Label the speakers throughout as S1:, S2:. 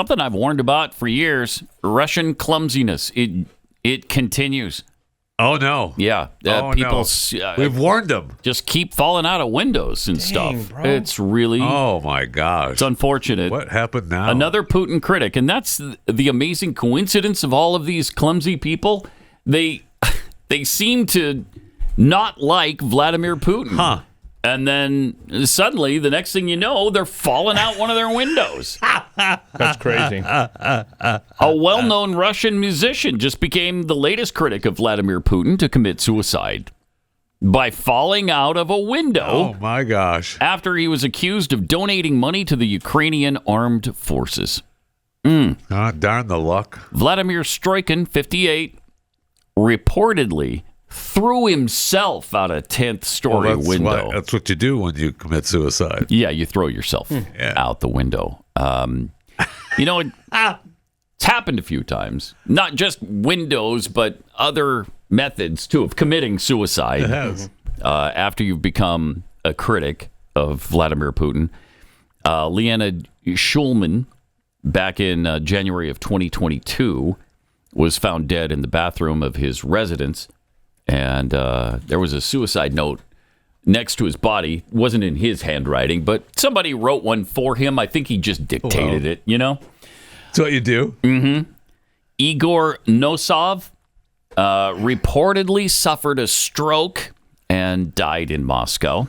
S1: something I've warned about for years. Russian clumsiness. It continues.
S2: Oh, no.
S1: Yeah. People,
S2: no. We've warned them.
S1: Just keep falling out of windows and stuff.
S3: Bro.
S1: It's really...
S2: Oh, my gosh.
S1: It's unfortunate.
S2: What happened now?
S1: Another Putin critic. And that's the amazing coincidence of all of these clumsy people. They seem to not like Vladimir Putin.
S2: Huh.
S1: And then suddenly, the next thing you know, they're falling out one of their windows.
S3: That's crazy.
S1: A well-known Russian musician just became the latest critic of Vladimir Putin to commit suicide by falling out of a window.
S2: Oh, my gosh.
S1: After he was accused of donating money to the Ukrainian armed forces.
S2: Oh, darn the luck.
S1: Vladimir Stroikin, 58, reportedly threw himself out a 10th-story window.
S2: That's what you do when you commit suicide.
S1: Yeah, you throw yourself out the window. It's happened a few times. Not just windows, but other methods, too, of committing suicide.
S2: It has.
S1: After you've become a critic of Vladimir Putin. Leonid Shulman, back in January of 2022, was found dead in the bathroom of his residence. And there was a suicide note next to his body. It wasn't in his handwriting, but somebody wrote one for him. I think he just dictated it,
S2: That's what you do?
S1: Mm-hmm. Igor Nosov reportedly suffered a stroke and died in Moscow.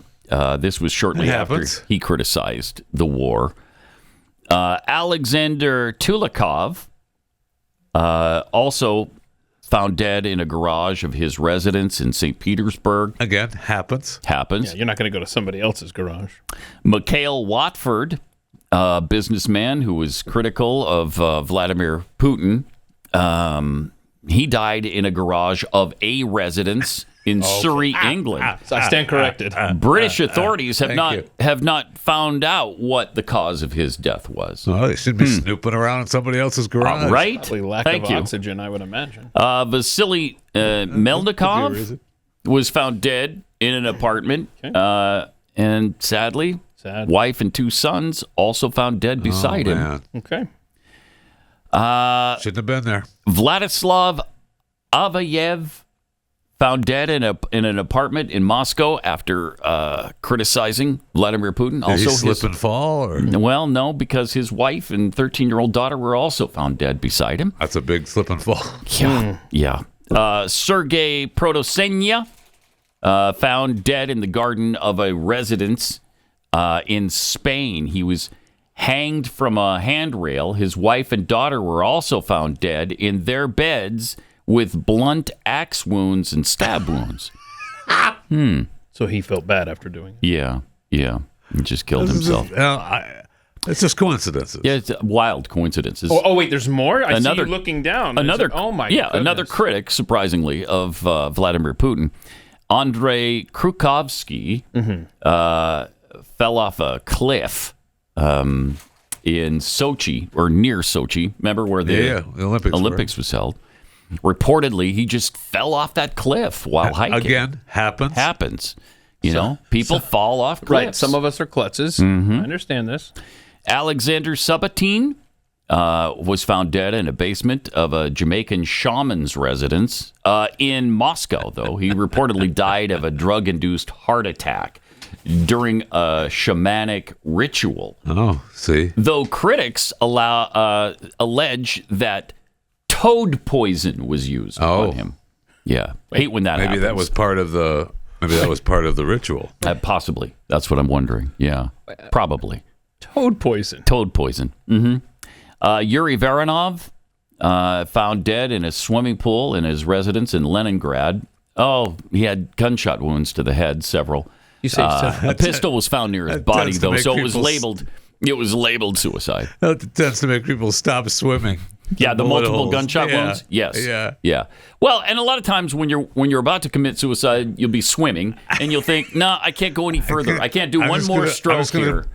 S1: This was shortly after he criticized the war. Alexander Tulikov also found dead in a garage of his residence in St. Petersburg.
S2: Again, happens.
S3: Yeah, you're not going to go to somebody else's garage.
S1: Mikhail Watford, a businessman who was critical of Vladimir Putin, he died in a garage of a residence in Surrey, England.
S3: So I stand corrected.
S1: British authorities have not found out what the cause of his death was.
S2: Well, they should be snooping around in somebody else's garage.
S1: Right?
S3: Probably lack of oxygen, I would imagine.
S1: Vasily Melnikov was found dead in an apartment. And sadly, wife and 2 sons also found dead beside him.
S3: Okay.
S2: Shouldn't have been there.
S1: Vladislav Avayev found dead in an apartment in Moscow after criticizing Vladimir Putin.
S2: Did he slip and fall? Or?
S1: Well, no, because his wife and 13-year-old daughter were also found dead beside him.
S2: That's a big slip and fall.
S1: Yeah. Sergei Protosenya found dead in the garden of a residence in Spain. He was hanged from a handrail. His wife and daughter were also found dead in their beds with blunt axe wounds and stab wounds.
S3: So he felt bad after doing it.
S1: Yeah. He just killed himself.
S2: It's just coincidences.
S1: Yeah, it's wild coincidences.
S3: Oh, wait, there's more? I see you looking down. Oh, my goodness.
S1: Another critic, surprisingly, of Vladimir Putin, Andrei Krukovsky, fell off a cliff in Sochi, or near Sochi. Remember where the Olympics was held? Reportedly, he just fell off that cliff while hiking.
S2: Again, happens.
S1: People fall off cliffs.
S3: Right, some of us are klutzes. I understand this.
S1: Alexander Sabatin was found dead in a basement of a Jamaican shaman's residence in Moscow, though. He reportedly died of a drug-induced heart attack during a shamanic ritual.
S2: Oh, see?
S1: Though critics allege that toad poison was used on him. Yeah. Hate when that happens.
S2: Maybe that was part of the ritual.
S1: Possibly. That's what I'm wondering. Yeah. Probably.
S3: Toad poison.
S1: Mm-hmm. Yuri Varanov found dead in a swimming pool in his residence in Leningrad. Oh, he had gunshot wounds to the head, several.
S3: You say
S1: a pistol was found near his body, though, so it was labeled. It was labeled suicide.
S2: That tends to make people stop swimming.
S1: Yeah, the multiple gunshot wounds. Yes. Yeah. Well, and a lot of times when you're about to commit suicide, you'll be swimming and you'll think, "No, I can't go any further. I can't do one more stroke here.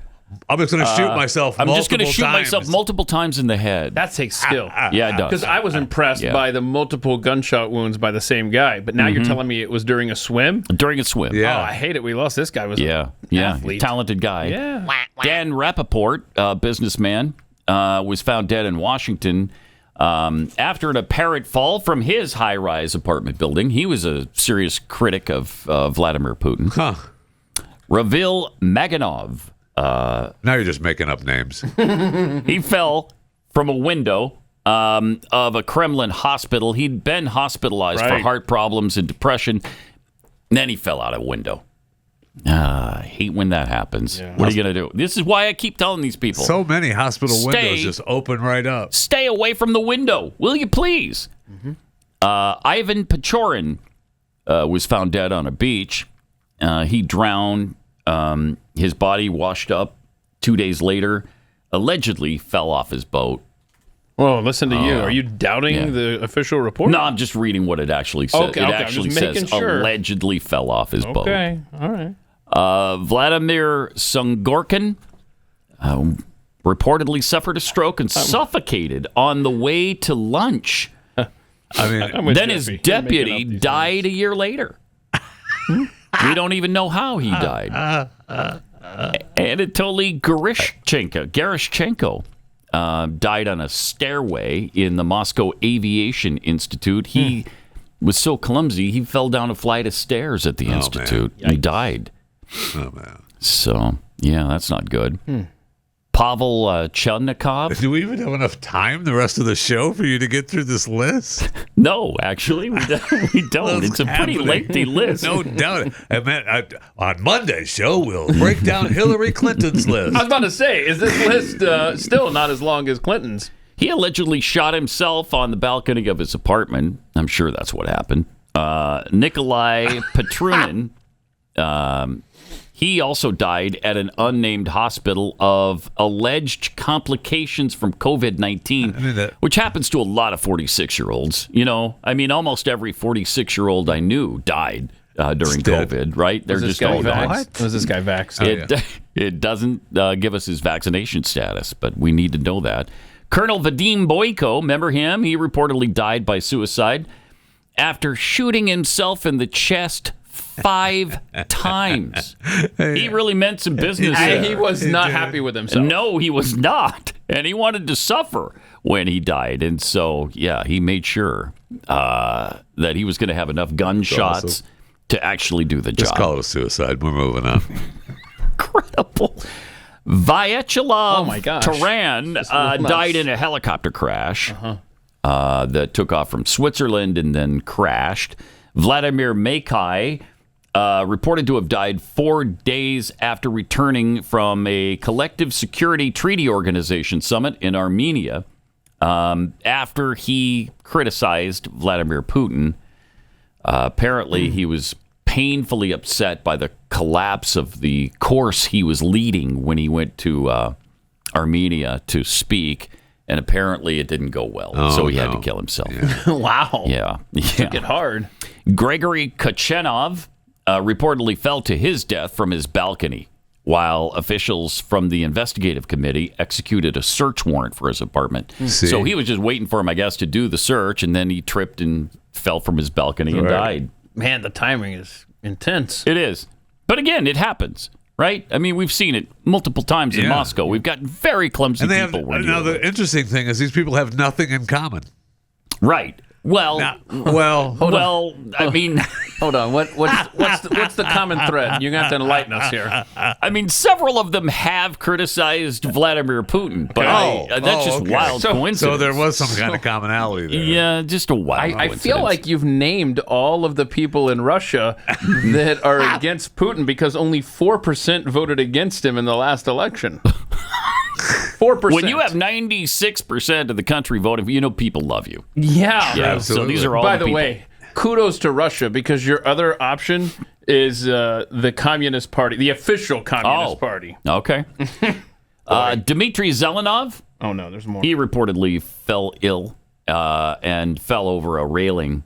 S2: I'm just going to shoot myself.
S1: I'm just going to shoot myself multiple times in the head."
S3: That takes skill.
S1: Yeah, it does.
S3: Because I was impressed by the multiple gunshot wounds by the same guy, but now you're telling me it was during a swim?
S1: During a swim.
S2: Yeah.
S3: Oh, I hate it. We lost this guy. Was
S1: athlete. Talented guy.
S3: Yeah.
S1: Dan Rappaport, businessman, was found dead in Washington after an apparent fall from his high-rise apartment building. He was a serious critic of Vladimir Putin.
S2: Huh.
S1: Ravil Maganov.
S2: Now you're just making up names.
S1: He fell from a window of a Kremlin hospital. He'd been hospitalized for heart problems and depression. And then he fell out a window. I hate when that happens. Yeah. What are you going to do? This is why I keep telling these people.
S2: So many hospital windows just open right up.
S1: Stay away from the window, will you please? Mm-hmm. Ivan Pechorin was found dead on a beach. He drowned. His body washed up 2 days later. Allegedly fell off his boat.
S3: Well, listen to you. Are you doubting the official report?
S1: No, I'm just reading what it actually says.
S3: Okay,
S1: it actually says allegedly fell off his boat.
S3: Okay, all right.
S1: Vladimir Sungorkin reportedly suffered a stroke and suffocated on the way to lunch. Then his deputy died a year later. We don't even know how he died. Anatoly Gerashchenko died on a stairway in the Moscow Aviation Institute. He was so clumsy, he fell down a flight of stairs at the institute. He died.
S2: Oh, man.
S1: So, yeah, that's not good. Pavel Chelnikov.
S2: Do we even have enough time the rest of the show for you to get through this list?
S1: No, actually, we don't. It's a pretty lengthy list.
S2: No doubt. On Monday's show, we'll break down Hillary Clinton's list.
S3: I was about to say, is this list still not as long as Clinton's?
S1: He allegedly shot himself on the balcony of his apartment. I'm sure that's what happened. Nikolai Petrunin, he also died at an unnamed hospital of alleged complications from COVID-19, which happens to a lot of 46-year-olds. You know, I mean, almost every 46-year-old I knew died during COVID, right? They're just all dying.
S3: Was this guy vaccinated?
S1: It doesn't give us his vaccination status, but we need to know that. Colonel Vadim Boyko, remember him? He reportedly died by suicide after shooting himself in the chest 5 times. He really meant some business there.
S3: He was not happy with himself.
S1: No, he was not. And he wanted to suffer when he died. And so, yeah, he made sure that he was going to have enough gunshots to actually do the job.
S2: Just call it a suicide. We're moving on.
S1: Incredible. Vyacheslav Taran died in a helicopter crash that took off from Switzerland and then crashed. Vladimir Makai reported to have died 4 days after returning from a collective security treaty organization summit in Armenia after he criticized Vladimir Putin. Apparently, he was painfully upset by the collapse of the course he was leading when he went to Armenia to speak. And apparently it didn't go well, so he had to kill himself.
S2: Yeah.
S3: Wow.
S1: Yeah.
S3: Took it hard.
S1: Gregory Kachenov reportedly fell to his death from his balcony while officials from the investigative committee executed a search warrant for his apartment. So he was just waiting for him, I guess, to do the search, and then he tripped and fell from his balcony and died.
S3: Man, the timing is intense.
S1: It is. But again, it happens. Right? I mean, we've seen it multiple times in Moscow. We've got very clumsy people.
S2: Now, the interesting thing is these people have nothing in common.
S1: Right. Well, I mean,
S3: hold on. What's the common thread? You're going to have to enlighten us here.
S1: I mean, several of them have criticized Vladimir Putin, but that's just wild coincidence.
S2: So there was some kind of commonality there.
S1: Yeah, just a wild coincidence.
S3: I feel like you've named all of the people in Russia that are against Putin because only 4% voted against him in the last election. 4%.
S1: When you have 96% of the country voting, you know people love you.
S3: Yeah.
S1: So these are all
S3: By
S1: the
S3: the
S1: people.
S3: way, kudos to Russia because your other option is the Communist Party, the official Communist Party.
S1: Okay. Dmitry Zelenov.
S3: Oh, no, there's more.
S1: He reportedly fell ill and fell over a railing,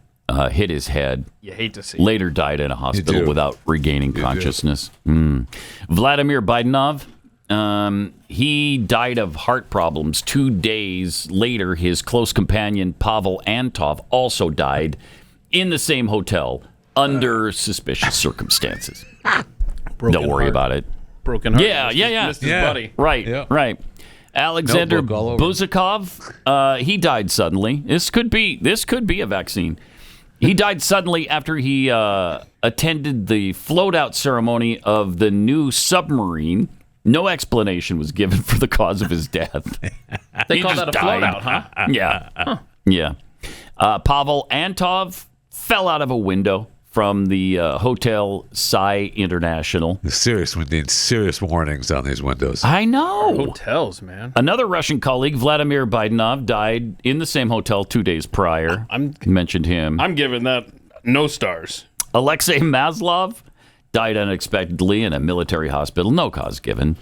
S1: hit his head.
S3: You hate to see.
S1: Later died in a hospital without regaining consciousness. Vladimir Baidenov. He died of heart problems 2 days later. His close companion, Pavel Antov, also died in the same hotel under suspicious circumstances. Don't worry about it.
S3: Broken heart.
S1: Yeah.
S3: Missed his buddy.
S1: Right. Alexander
S2: Notebook all over.
S1: Buzikov, he died suddenly. This could be a vaccine. He died suddenly after he attended the float-out ceremony of the new submarine. No explanation was given for the cause of his death.
S3: They call that a float-out, huh?
S1: Yeah. Huh. Yeah. Pavel Antov fell out of a window from the Hotel Sai International.
S2: We need serious warnings on these windows.
S1: I know.
S3: Hotels, man.
S1: Another Russian colleague, Vladimir Baidanov, died in the same hotel 2 days prior. Mentioned him.
S3: I'm giving that no stars.
S1: Alexei Maslov died unexpectedly in a military hospital. No cause given.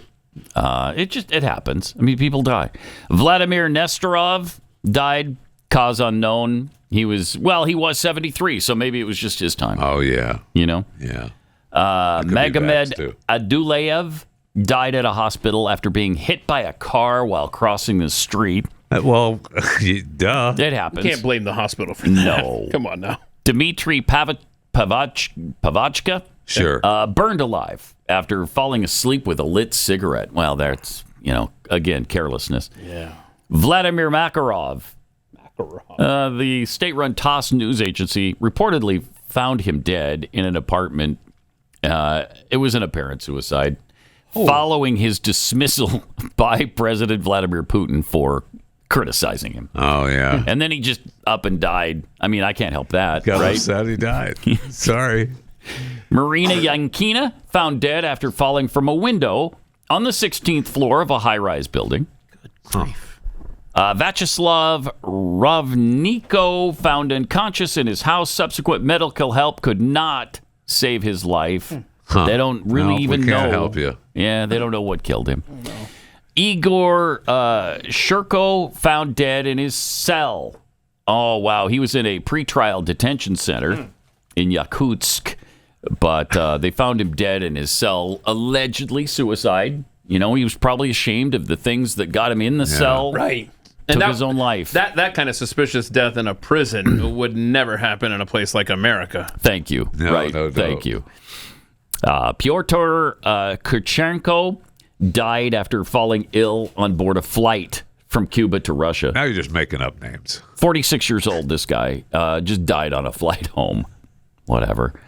S1: It happens. I mean, people die. Vladimir Nestorov died, cause unknown. He was 73, so maybe it was just his time.
S2: Oh, yeah.
S1: You know?
S2: Yeah.
S1: Magomed Aduleyev died at a hospital after being hit by a car while crossing the street.
S2: Well, duh.
S1: It happens.
S3: You can't blame the hospital for that.
S1: No.
S3: Come on now.
S1: Dmitry Pavachka
S2: Sure.
S1: burned alive after falling asleep with a lit cigarette. Well, that's, again, carelessness.
S3: Yeah.
S1: Vladimir Makarov. The state-run TASS news agency reportedly found him dead in an apartment. It was an apparent suicide following his dismissal by President Vladimir Putin for criticizing him.
S2: Oh, yeah.
S1: And then he just up and died. I mean, I can't help that,
S2: Got
S1: right?
S2: upset he died. Sorry.
S1: Marina Yankina found dead after falling from a window on the 16th floor of a high-rise building.
S3: Good grief.
S1: Vyacheslav Rovniko found unconscious in his house. Subsequent medical help could not save his life.
S2: Huh.
S1: They don't really even know.
S2: Can't help you.
S1: Yeah, they don't know what killed him. Igor Shurko found dead in his cell. Oh, wow. He was in a pretrial detention center in Yakutsk, but they found him dead in his cell, allegedly suicide. He was probably ashamed of the things that got him in the cell.
S3: Right.
S1: Took his own life.
S3: That kind of suspicious death in a prison would never happen in a place like America.
S1: Thank you.
S2: No,
S1: Thank you. Pyotr Kurchenko died after falling ill on board a flight from Cuba to Russia.
S2: Now you're just making up names.
S1: 46 years old, this guy. Just died on a flight home. Whatever.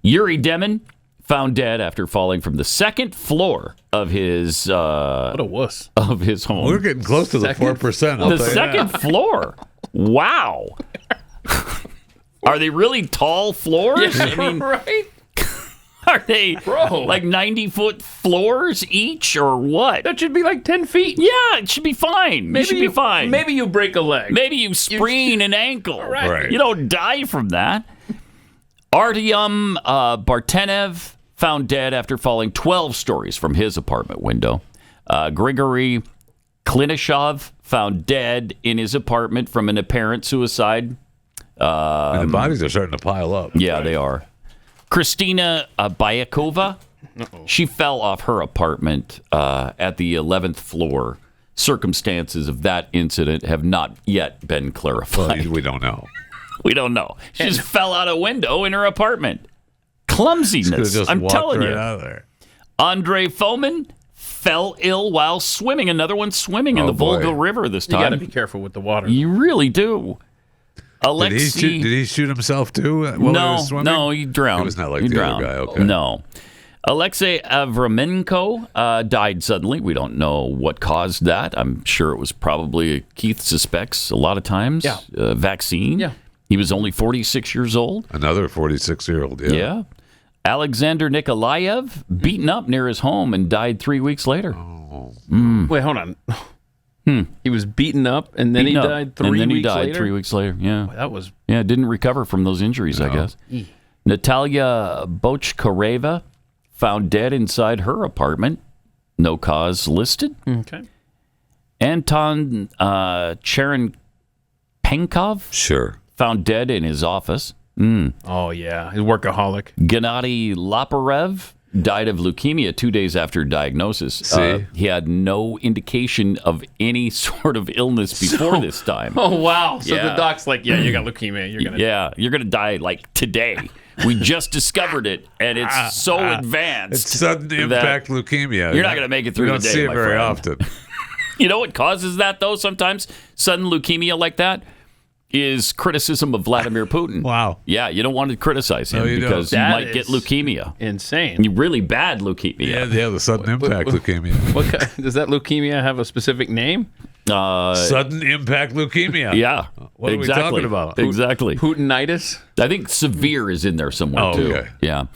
S1: Yuri Demin found dead after falling from the second floor of his
S3: What a wuss.
S1: of his home.
S2: We're getting close to the 4%.
S1: The second floor. Wow. Are they really tall floors?
S3: Yeah,
S1: I mean,
S3: right?
S1: are they
S3: Bro.
S1: like 90-foot floors each or what?
S3: That should be like 10 feet.
S1: Yeah, it should be fine. It should be fine.
S3: Maybe you break a leg.
S1: Maybe you sprain an ankle.
S3: Right.
S1: You don't die from that. Artyom Bartenev found dead after falling 12 stories from his apartment window. Grigory Klinishov found dead in his apartment from an apparent suicide.
S2: And the bodies are starting to pile up.
S1: Yeah, they are. Kristina Bayakova, she fell off her apartment at the 11th floor. Circumstances of that incident have not yet been clarified.
S2: Well, we don't know.
S1: We don't know. She just fell out a window in her apartment. Clumsiness.
S2: Just
S1: I'm
S2: walked
S1: telling
S2: right
S1: you.
S2: out of there.
S1: Andrei Fomin fell ill while swimming. Another one swimming in the
S2: boy.
S1: Volga River this
S3: You got to
S1: time.
S3: be careful with the water.
S1: You really do.
S2: Did
S1: Alexei.
S2: he shoot himself too? While he was swimming?
S1: No, he drowned.
S2: He was not like
S1: He
S2: the
S1: drowned.
S2: other guy. Okay.
S1: No. Alexei Avramenko died suddenly. We don't know what caused that. I'm sure it was probably, Keith suspects a lot of times, vaccine.
S3: Yeah.
S1: He was only 46 years old.
S2: Another 46-year-old.
S1: Yeah. Alexander Nikolaev beaten up near his home and died 3 weeks later.
S3: Wait, hold on. He was beaten up and then
S1: Beaten
S3: he
S1: up,
S3: died 3
S1: and then
S3: weeks
S1: he died
S3: later?
S1: 3 weeks later. Yeah.
S3: That was...
S1: Yeah, didn't recover from those injuries, I guess. Natalia Bochkareva found dead inside her apartment. No cause listed.
S3: Okay.
S1: Anton Cherenkov
S2: Sure.
S1: found dead in his office.
S3: Oh, yeah. He's workaholic.
S1: Gennady Laparev died of leukemia 2 days after diagnosis.
S2: See?
S1: He had no indication of any sort of illness before this time.
S3: Oh, wow. So
S1: Yeah.
S3: the doc's like, yeah, you got leukemia. You're going to...
S1: Yeah, you're going to die like today. We just discovered it, and it's so advanced.
S2: It's sudden impact leukemia.
S1: You're not going to make it through
S2: We don't
S1: the day,
S2: see it
S1: my
S2: very
S1: friend.
S2: often.
S1: You know what causes that, though, sometimes? Sudden leukemia like that is criticism of Vladimir Putin.
S2: Wow.
S1: Yeah, you don't want to criticize him because you
S3: That
S1: might get
S3: is
S1: leukemia.
S3: Insane.
S1: Really bad leukemia.
S2: Yeah, the sudden impact leukemia.
S3: Does that leukemia have a specific name?
S2: Sudden impact leukemia.
S1: Yeah.
S2: What
S1: exactly.
S2: are we talking about?
S1: Exactly.
S3: Putinitis?
S1: I think severe is in there somewhere, too.
S2: Okay.
S1: Yeah.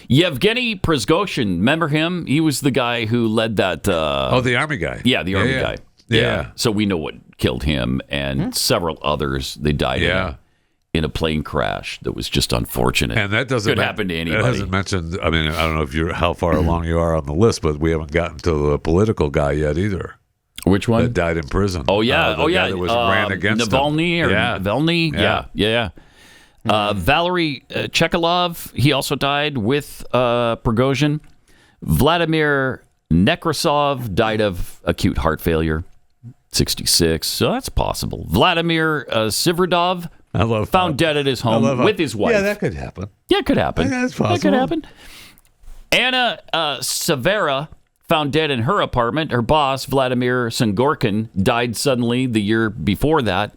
S1: Yevgeny Prigozhin, remember him? He was the guy who led that.
S2: The army guy.
S1: Yeah, the army guy.
S2: Yeah.
S1: So we know what killed him and several others. They died in a plane crash that was just unfortunate.
S2: And that doesn't
S1: could happen to anybody.
S2: That hasn't mentioned. I mean, I don't know if you're how far along you are on the list, but we haven't gotten to the political guy yet either.
S1: Which one?
S2: That died in prison.
S1: Oh yeah,
S2: the guy that was ran against
S1: Navalny
S2: him.
S1: or Navalny. Yeah. Valery Chekalov, he also died with Prigozhin. Vladimir Nekrasov died of acute heart failure, 66. So that's possible. Vladimir Sverdlov found dead at his home with his wife.
S2: Yeah, that could happen.
S1: Yeah, it could happen.
S2: That's possible.
S1: That could happen. Anna Severa found dead in her apartment. Her boss, Vladimir Sengorkin, died suddenly the year before that.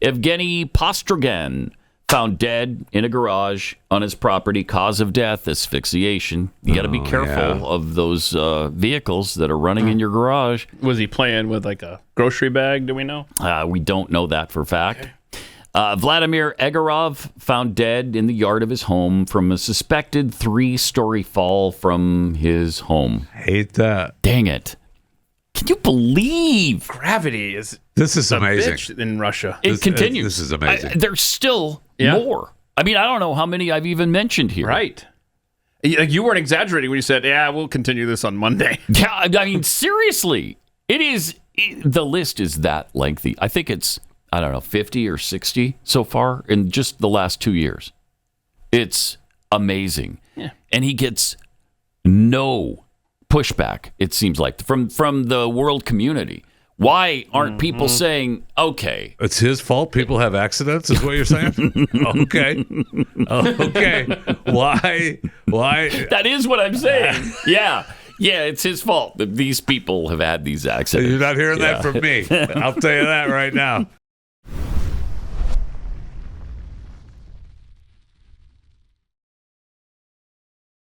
S1: Evgeny Postrogan found dead in a garage on his property. Cause of death, asphyxiation. You got to be careful of those vehicles that are running in your garage.
S3: Was he playing with like a grocery bag? Do we know?
S1: We don't know that for a fact. Vladimir Egorov found dead in the yard of his home from a suspected 3-story fall from his home.
S2: Hate that.
S1: Dang it. Can you believe?
S3: Gravity is
S2: This is
S3: a
S2: amazing.
S3: bitch in Russia.
S1: It continues.
S2: This is amazing.
S1: There's still more. I mean, I don't know how many I've even mentioned here.
S3: Right. You weren't exaggerating when you said, yeah, we'll continue this on Monday.
S1: Yeah, I mean, seriously. The list is that lengthy. I think it's, 50 or 60 so far in just the last 2 years. It's amazing.
S3: Yeah.
S1: And he gets no pushback, it seems like, from the world community. Why aren't people saying, okay?
S2: It's his fault people have accidents, is what you're saying? Okay. Why?
S1: That is what I'm saying. Yeah, it's his fault that these people have had these accidents.
S2: You're not hearing that from me. I'll tell you that right now.